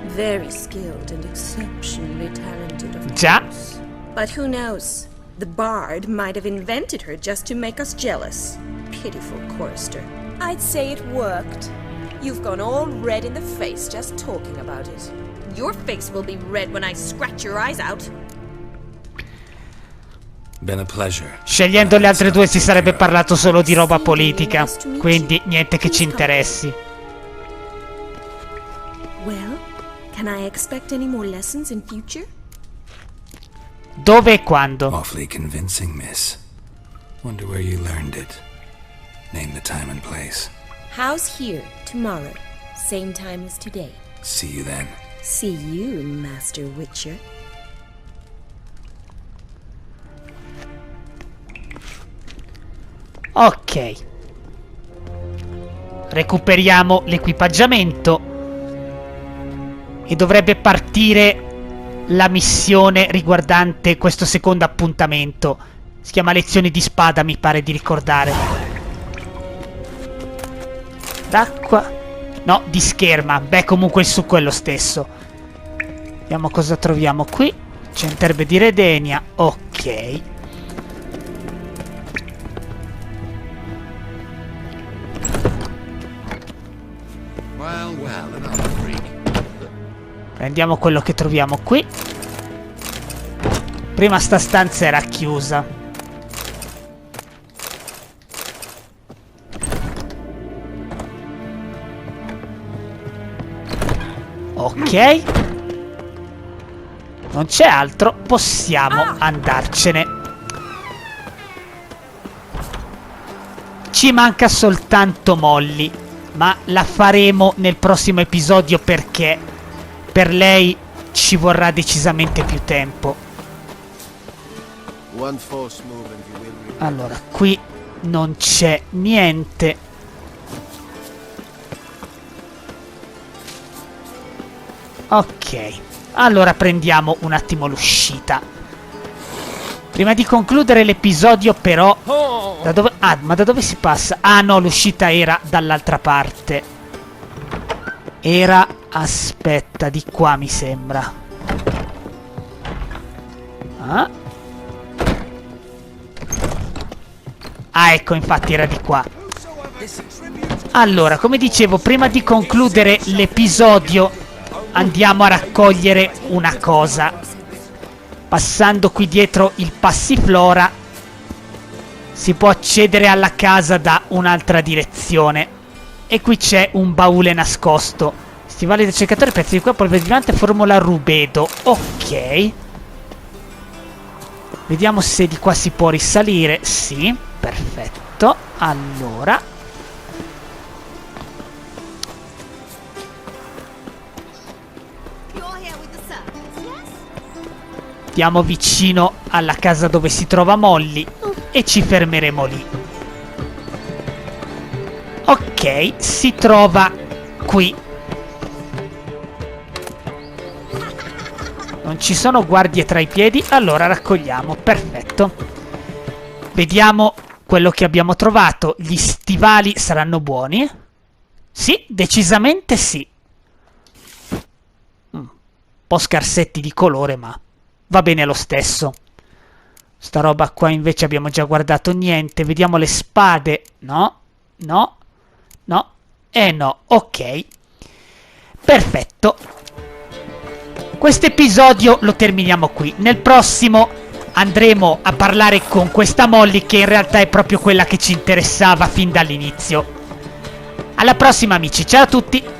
Very skilled and exceptionally talented, of Già. course. But who knows? The bard might have invented her just to make us jealous. Pitiful chorister. I'd say it worked. You've gone all red in the face just talking about it. Your face will be red when I scratch your eyes out. Been a pleasure. Scegliendo le altre due si sarebbe parlato solo di roba politica, quindi niente che ci interessi. Well, can I expect any more lessons in future? Dove e quando? Awfully convincing, miss. Wonder where you learned it. Name the time and place. House here, tomorrow. Same time as today. See you then. See you, Master Witcher. Ok. Recuperiamo l'equipaggiamento. E dovrebbe partire la missione riguardante questo secondo appuntamento. Si chiama lezioni di spada, mi pare di ricordare. D'acqua. No, di scherma. Beh, comunque il succo è lo stesso. Vediamo cosa troviamo qui. Centerbe di Redenia. Ok. Prendiamo quello che troviamo qui. Prima sta stanza era chiusa. Ok. Non c'è altro. Possiamo andarcene. Ci manca soltanto Molly, ma la faremo nel prossimo episodio perché per lei ci vorrà decisamente più tempo. Allora, qui non c'è niente. Ok, allora prendiamo un attimo l'uscita. Prima di concludere l'episodio però... Da dove... Ah, ma da dove si passa? Ah no, l'uscita era dall'altra parte. Era... Aspetta, di qua mi sembra. Ah. Ah, ecco, infatti era di qua. Allora, come dicevo, prima di concludere l'episodio andiamo a raccogliere una cosa. Passando qui dietro il passiflora si può accedere alla casa da un'altra direzione. E qui c'è un baule nascosto. Stivali del cercatore, pezzi di qua, polvere di diamante, formula rubedo. Ok. Vediamo se di qua si può risalire. Sì, perfetto. Allora, andiamo vicino alla casa dove si trova Molly e ci fermeremo lì. Ok, si trova qui. Non ci sono guardie tra i piedi, allora raccogliamo. Perfetto. Vediamo quello che abbiamo trovato. Gli stivali saranno buoni? Sì, decisamente sì. Un po' scarsetti di colore, ma va bene lo stesso. Sta roba qua invece abbiamo già guardato, niente. Vediamo le spade. No, no, no e no. Ok. Perfetto. Questo episodio lo terminiamo qui. Nel prossimo andremo a parlare con questa Molly, che in realtà è proprio quella che ci interessava fin dall'inizio. Alla prossima amici, ciao a tutti!